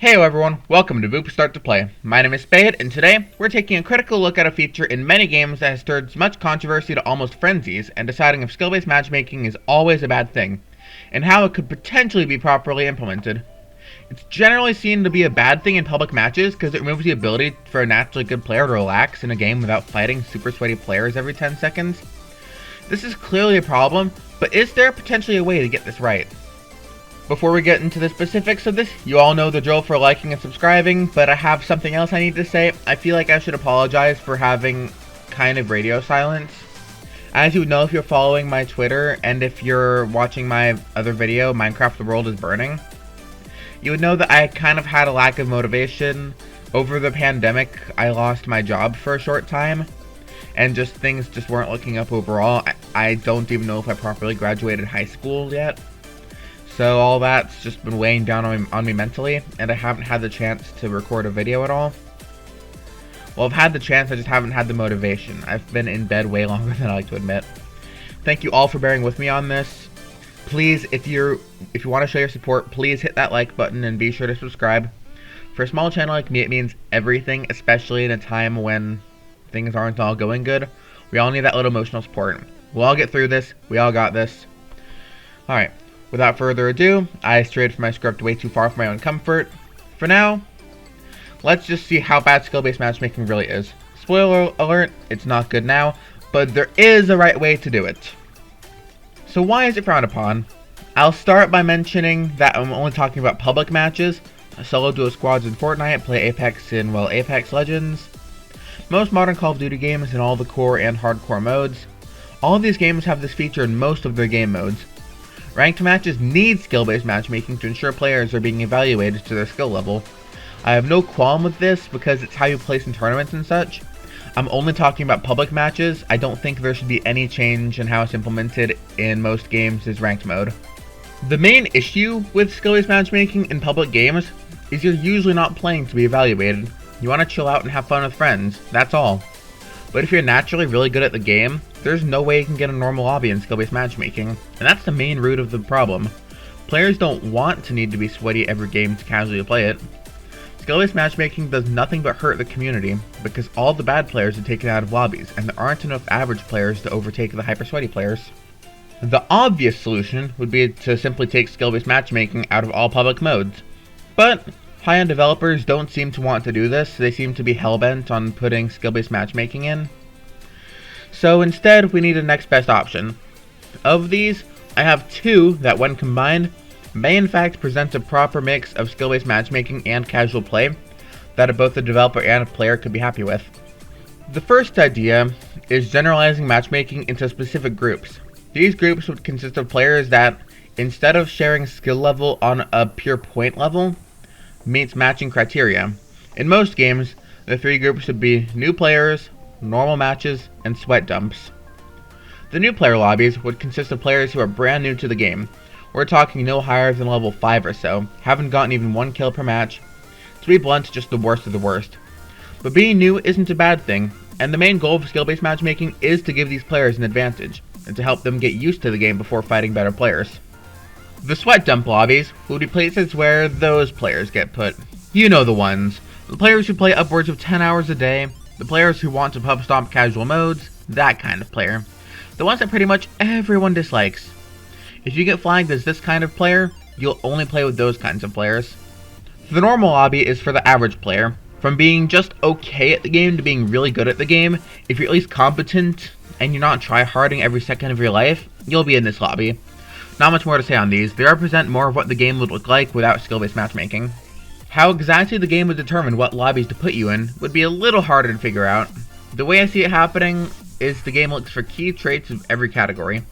Heyo everyone, welcome to Boop Start to Play. My name is Spade, and today we're taking a critical look at a feature in many games that has stirred much controversy to almost frenzies, and deciding if skill-based matchmaking is always a bad thing, and how it could potentially be properly implemented. It's generally seen to be a bad thing in public matches because it removes the ability for a naturally good player to relax in a game without fighting super sweaty players every 10 seconds. This is clearly a problem, but is there potentially a way to get this right? Before we get into the specifics of this, you all know the drill for liking and subscribing, but I have something else I need to say. I feel like I should apologize for having kind of radio silence. As you would know if you're following my Twitter, and if you're watching my other video, Minecraft the World is Burning, you would know that I kind of had a lack of motivation. Over the pandemic, I lost my job for a short time, and things just weren't looking up overall. I don't even know if I properly graduated high school yet. So all that's just been weighing down on me mentally, and I haven't had the chance to record a video at all. Well, I've had the chance, I just haven't had the motivation. I've been in bed way longer than I like to admit. Thank you all for bearing with me on this. Please, if you want to show your support, please hit that like button and be sure to subscribe. For a small channel like me, it means everything, especially in a time when things aren't all going good. We all need that little emotional support. We'll all get through this. We all got this. Alright. Without further ado, I strayed from my script way too far for my own comfort. For now, let's just see how bad skill-based matchmaking really is. Spoiler alert, it's not good now, but there is a right way to do it. So why is it frowned upon? I'll start by mentioning that I'm only talking about public matches. Solo duo squads in Fortnite, play Apex in, well, Apex Legends. Most modern Call of Duty games in all the core and hardcore modes. All of these games have this feature in most of their game modes. Ranked matches need skill-based matchmaking to ensure players are being evaluated to their skill level. I have no qualm with this because it's how you place in tournaments and such. I'm only talking about public matches. I don't think there should be any change in how it's implemented in most games is ranked mode. The main issue with skill-based matchmaking in public games is you're usually not playing to be evaluated. You want to chill out and have fun with friends, that's all. But if you're naturally really good at the game, there's no way you can get a normal lobby in skill-based matchmaking, and that's the main root of the problem. Players don't want to need to be sweaty every game to casually play it. Skill-based matchmaking does nothing but hurt the community, because all the bad players are taken out of lobbies, and there aren't enough average players to overtake the hyper-sweaty players. The obvious solution would be to simply take skill-based matchmaking out of all public modes, but high-end developers don't seem to want to do this. They seem to be hell-bent on putting skill-based matchmaking in. So instead, we need a next best option. Of these, I have two that when combined, may in fact present a proper mix of skill-based matchmaking and casual play that both the developer and a player could be happy with. The first idea is generalizing matchmaking into specific groups. These groups would consist of players that, instead of sharing skill level on a pure point level, meets matching criteria. In most games, the three groups would be new players, normal matches, and sweat dumps. The new player lobbies would consist of players who are brand new to the game. We're talking no higher than level 5 or so, haven't gotten even one kill per match. To be blunt, just the worst of the worst. But being new isn't a bad thing, and the main goal of skill-based matchmaking is to give these players an advantage, and to help them get used to the game before fighting better players. The sweat dump lobbies would be places where those players get put. You know the ones. The players who play upwards of 10 hours a day, the players who want to pub stomp casual modes, that kind of player. The ones that pretty much everyone dislikes. If you get flagged as this kind of player, you'll only play with those kinds of players. The normal lobby is for the average player. From being just okay at the game to being really good at the game, if you're at least competent and you're not tryharding every second of your life, you'll be in this lobby. Not much more to say on these. They represent more of what the game would look like without skill-based matchmaking. How exactly the game would determine what lobbies to put you in would be a little harder to figure out. The way I see it happening is the game looks for key traits of every category.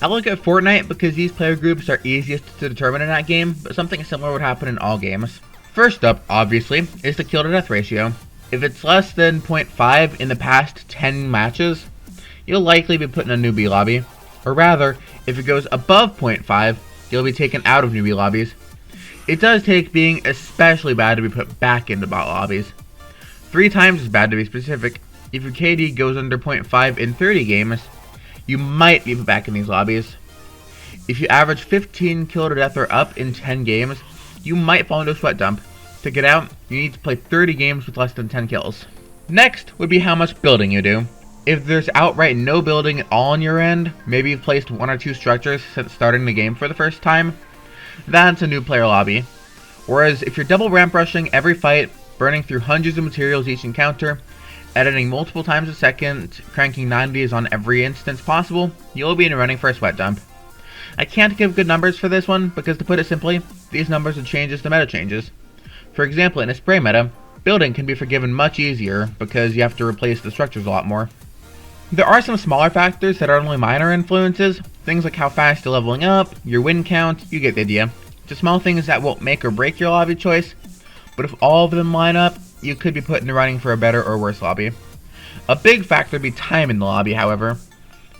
I look at Fortnite because these player groups are easiest to determine in that game, but something similar would happen in all games. First up, obviously, is the kill to death ratio. If it's less than 0.5 in the past 10 matches, you'll likely be put in a newbie lobby. Or rather, if it goes above 0.5, you'll be taken out of newbie lobbies. It does take being especially bad to be put back into bot lobbies. 3 times as bad to be specific. If your KD goes under 0.5 in 30 games, you might be put back in these lobbies. If you average 15 kill to death or up in 10 games, you might fall into a sweat dump. To get out, you need to play 30 games with less than 10 kills. Next would be how much building you do. If there's outright no building at all on your end, maybe you've placed 1 or 2 structures since starting the game for the first time, that's a new player lobby. Whereas if you're double ramp rushing every fight, burning through hundreds of materials each encounter, editing multiple times a second, cranking 90s on every instance possible, you'll be in the running for a sweat dump. I can't give good numbers for this one because, to put it simply, these numbers would change as the meta changes. For example, in a spray meta, building can be forgiven much easier because you have to replace the structures a lot more. There are some smaller factors that are only minor influences, things like how fast you're leveling up, your win count, you get the idea. Just small things that won't make or break your lobby choice, but if all of them line up, you could be put in the running for a better or worse lobby. A big factor would be time in the lobby, however.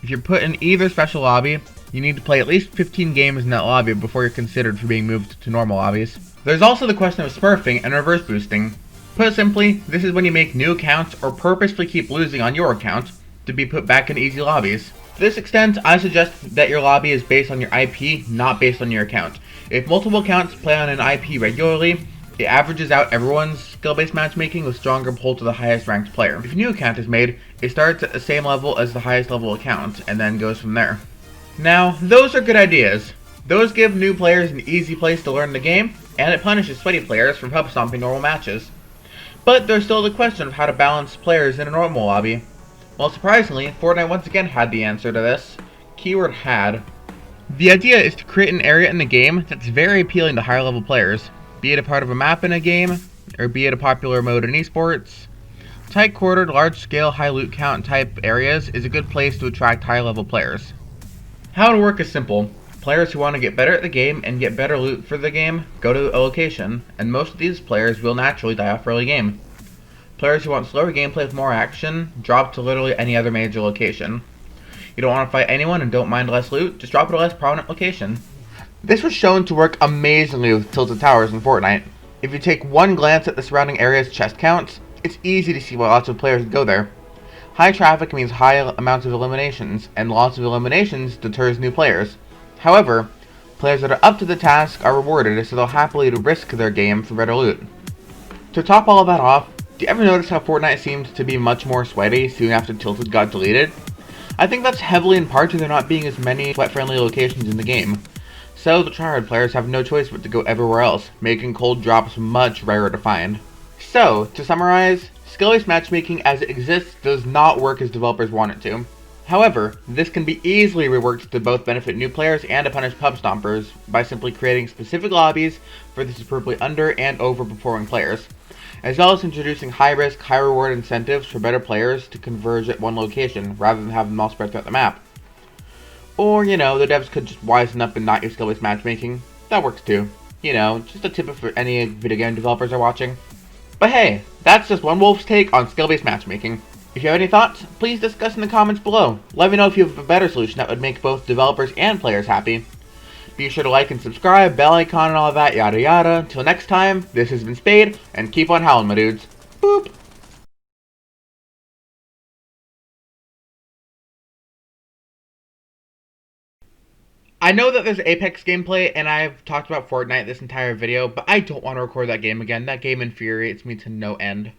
If you're put in either special lobby, you need to play at least 15 games in that lobby before you're considered for being moved to normal lobbies. There's also the question of smurfing and reverse boosting. Put simply, this is when you make new accounts or purposefully keep losing on your account to be put back in easy lobbies. To this extent, I suggest that your lobby is based on your IP, not based on your account. If multiple accounts play on an IP regularly, it averages out everyone's skill-based matchmaking with stronger pull to the highest ranked player. If a new account is made, it starts at the same level as the highest level account, and then goes from there. Now, those are good ideas. Those give new players an easy place to learn the game, and it punishes sweaty players from pub stomping normal matches. But there's still the question of how to balance players in a normal lobby. Well, surprisingly, Fortnite once again had the answer to this. Keyword had. The idea is to create an area in the game that's very appealing to higher level players, be it a part of a map in a game, or be it a popular mode in esports. Tight quartered, large scale, high loot count type areas is a good place to attract high level players. How to work is simple. Players who want to get better at the game and get better loot for the game go to a location, and most of these players will naturally die off early game. Players who want slower gameplay with more action, drop to literally any other major location. You don't want to fight anyone and don't mind less loot, just drop at a less prominent location. This was shown to work amazingly with Tilted Towers in Fortnite. If you take one glance at the surrounding area's chest counts, it's easy to see why lots of players go there. High traffic means high amounts of eliminations, and lots of eliminations deters new players. However, players that are up to the task are rewarded, so they'll happily risk their game for better loot. To top all of that off, do you ever notice how Fortnite seemed to be much more sweaty soon after Tilted got deleted? I think that's heavily in part to there not being as many sweat-friendly locations in the game. So the tryhard players have no choice but to go everywhere else, making cold drops much rarer to find. So, to summarize, skill-based matchmaking as it exists does not work as developers want it to. However, this can be easily reworked to both benefit new players and to punish pub stompers by simply creating specific lobbies for the superbly under and overperforming players, as well as introducing high-risk, high-reward incentives for better players to converge at one location, rather than have them all spread throughout the map. Or, the devs could just wisen up and not use skill-based matchmaking. That works too. Just a tip if any video game developers are watching. But hey, that's just one wolf's take on skill-based matchmaking. If you have any thoughts, please discuss in the comments below. Let me know if you have a better solution that would make both developers and players happy. Be sure to like and subscribe, bell icon and all that yada yada. Till next time, this has been Spade, and keep on howling, my dudes. Boop! I know that there's Apex gameplay, and I've talked about Fortnite this entire video, but I don't want to record that game again. That game infuriates me to no end.